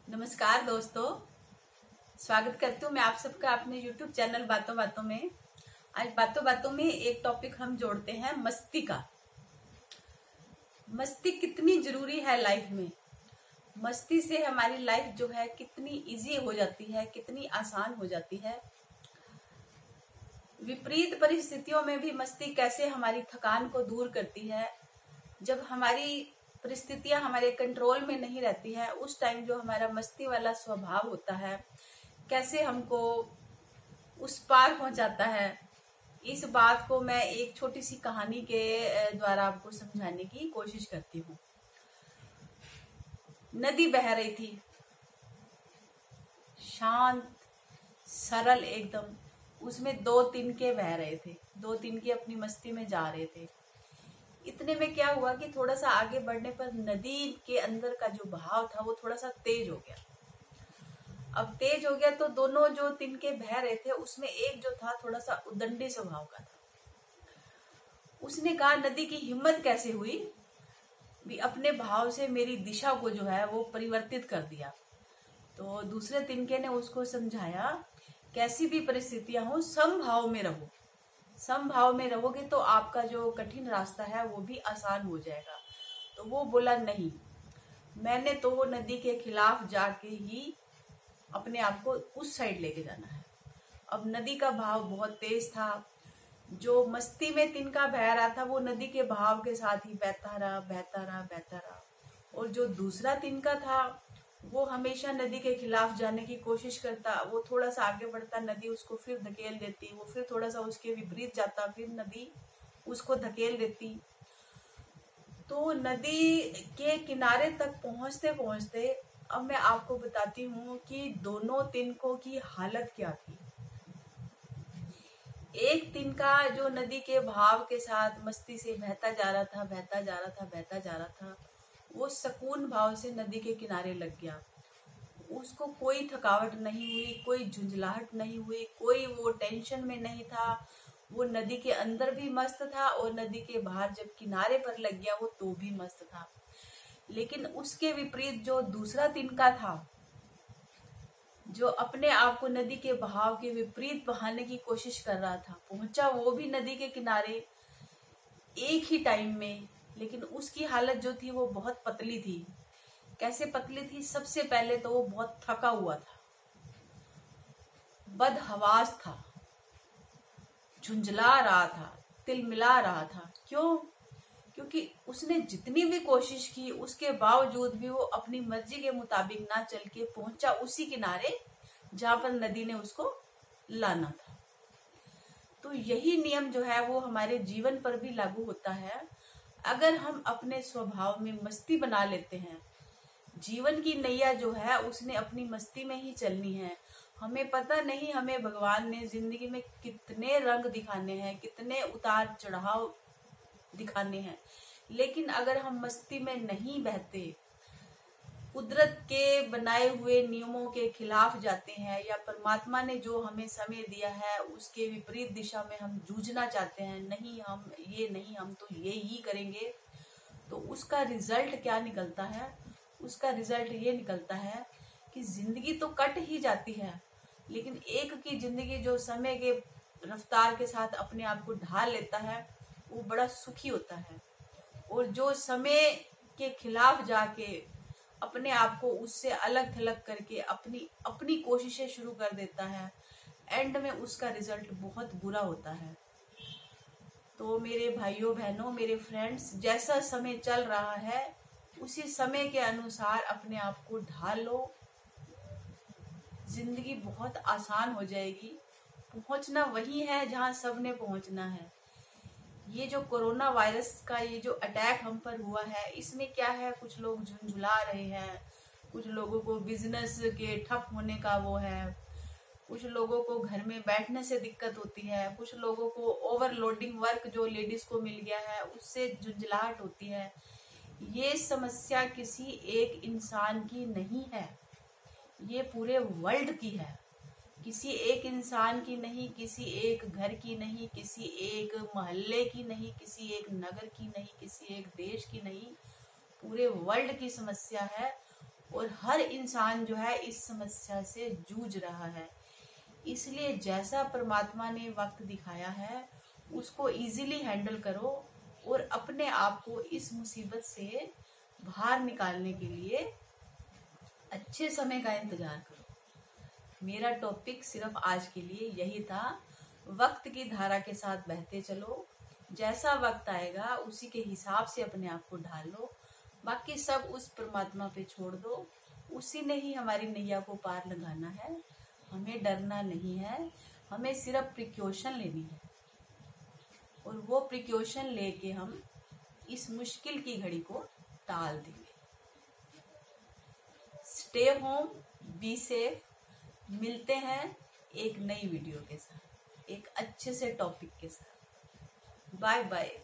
नमस्कार दोस्तों, स्वागत करती हूँ मैं आप सबका अपने YouTube चैनल बातों बातों में। आज बातों बातों में एक टॉपिक हम जोड़ते हैं मस्ती का। मस्ती कितनी जरूरी है लाइफ में। मस्ती से हमारी लाइफ जो है कितनी इजी हो जाती है, कितनी आसान हो जाती है। विपरीत परिस्थितियों में भी मस्ती कैसे हमारी थकान को दूर करती है। जब हमारी परिस्थितियां हमारे कंट्रोल में नहीं रहती है, उस टाइम जो हमारा मस्ती वाला स्वभाव होता है कैसे हमको उस पार पहुंचाता है। इस बात को मैं एक छोटी सी कहानी के द्वारा आपको समझाने की कोशिश करती हूँ। नदी बह रही थी, शांत सरल एकदम। उसमें दो तिनके बह रहे थे, दो तिनके अपनी मस्ती में जा रहे थे। इतने में क्या हुआ कि थोड़ा सा आगे बढ़ने पर नदी के अंदर का जो बहाव था वो थोड़ा सा तेज हो गया। अब तेज हो गया तो दोनों जो तिनके बह रहे थे उसमें एक जो था थोड़ा सा उदंडी स्वभाव का था। उसने कहा नदी की हिम्मत कैसे हुई भी अपने भाव से मेरी दिशा को जो है वो परिवर्तित कर दिया। तो दूसरे तिनके ने उसको समझाया कैसी भी परिस्थितियां हो समभाव में रहो। समभाव में रहोगे तो आपका जो कठिन रास्ता है वो भी आसान हो जाएगा। तो वो बोला नहीं, मैंने तो वो नदी के खिलाफ जाके ही अपने आप को उस साइड लेके जाना है। अब नदी का भाव बहुत तेज था। जो मस्ती में तिनका बह रहा था वो नदी के भाव के साथ ही बहता रहा बहता रहा बहता रहा। और जो दूसरा तिनका था वो हमेशा नदी के खिलाफ जाने की कोशिश करता। वो थोड़ा सा आगे बढ़ता, नदी उसको फिर धकेल देती। वो फिर थोड़ा सा उसके विपरीत जाता, फिर नदी उसको धकेल देती। तो नदी के किनारे तक पहुंचते पहुंचते अब मैं आपको बताती हूँ कि दोनों तिनकों की हालत क्या थी। एक तिनका जो नदी के भाव के साथ मस्ती से बहता जा रहा था, बहता जा रहा था, बहता जा रहा था, वो सकून भाव से नदी के किनारे लग गया। उसको कोई थकावट नहीं हुई, कोई झुंझलाहट नहीं हुई, कोई वो टेंशन में नहीं था। वो नदी के अंदर भी मस्त था और नदी के बाहर जब किनारे पर लग गया वो तो भी मस्त था। लेकिन उसके विपरीत जो दूसरा तिनका था, जो अपने आप को नदी के बहाव के विपरीत बहाने की कोशिश कर रहा था, पहुंचा वो भी नदी के किनारे एक ही टाइम में। लेकिन उसकी हालत जो थी वो बहुत पतली थी। कैसे पतली थी? सबसे पहले तो वो बहुत थका हुआ था, बदहवास था, झुंझला रहा था, तिलमिला रहा था। क्यों? क्योंकि उसने जितनी भी कोशिश की उसके बावजूद भी वो अपनी मर्जी के मुताबिक ना चल के पहुंचा उसी किनारे जहां पर नदी ने उसको लाना था। तो यही नियम जो है वो हमारे जीवन पर भी लागू होता है। अगर हम अपने स्वभाव में मस्ती बना लेते हैं, जीवन की नैया जो है उसने अपनी मस्ती में ही चलनी है। हमें पता नहीं हमें भगवान ने जिंदगी में कितने रंग दिखाने हैं, कितने उतार चढ़ाव दिखाने हैं, लेकिन अगर हम मस्ती में नहीं बहते, कुदरत के बनाए हुए नियमों के खिलाफ जाते हैं या परमात्मा ने जो हमें समय दिया है उसके विपरीत दिशा में हम जूझना चाहते हैं, नहीं हम ये नहीं, हम तो ये ही करेंगे, तो उसका रिजल्ट क्या निकलता है? उसका रिजल्ट ये निकलता है कि जिंदगी तो कट ही जाती है, लेकिन एक की जिंदगी जो समय के रफ्तार के साथ अपने आप को ढाल लेता है वो बड़ा सुखी होता है। और जो समय के खिलाफ जाके अपने आप को उससे अलग थलग करके अपनी अपनी कोशिशें शुरू कर देता है, एंड में उसका रिजल्ट बहुत बुरा होता है। तो मेरे भाइयों बहनों, मेरे फ्रेंड्स, जैसा समय चल रहा है उसी समय के अनुसार अपने आप को ढाल लो, जिंदगी बहुत आसान हो जाएगी। पहुंचना वही है जहां सबने पहुंचना है। ये जो कोरोना वायरस का ये जो अटैक हम पर हुआ है, इसमें क्या है, कुछ लोग झुंझुला रहे हैं, कुछ लोगों को बिजनेस के ठप होने का वो है, कुछ लोगों को घर में बैठने से दिक्कत होती है, कुछ लोगों को ओवरलोडिंग वर्क जो लेडीज को मिल गया है उससे झुंझलाहट होती है। ये समस्या किसी एक इंसान की नहीं है, ये पूरे वर्ल्ड की है। किसी एक इंसान की नहीं, किसी एक घर की नहीं, किसी एक मोहल्ले की नहीं, किसी एक नगर की नहीं, किसी एक देश की नहीं, पूरे वर्ल्ड की समस्या है। और हर इंसान जो है इस समस्या से जूझ रहा है। इसलिए जैसा परमात्मा ने वक्त दिखाया है उसको इजीली हैंडल करो और अपने आप को इस मुसीबत से बाहर निकालने के लिए अच्छे समय का इंतजार करो। मेरा टॉपिक सिर्फ आज के लिए यही था। वक्त की धारा के साथ बहते चलो, जैसा वक्त आएगा उसी के हिसाब से अपने आप को ढाल लो, बाकी सब उस परमात्मा पे छोड़ दो। उसी ने ही हमारी नैया को पार लगाना है। हमें डरना नहीं है, हमें सिर्फ प्रिकॉशन लेनी है और वो प्रिकॉशन लेके हम इस मुश्किल की घड़ी को टाल देंगे। Stay home, be safe. मिलते हैं एक नई वीडियो के साथ, एक अच्छे से टॉपिक के साथ। Bye bye.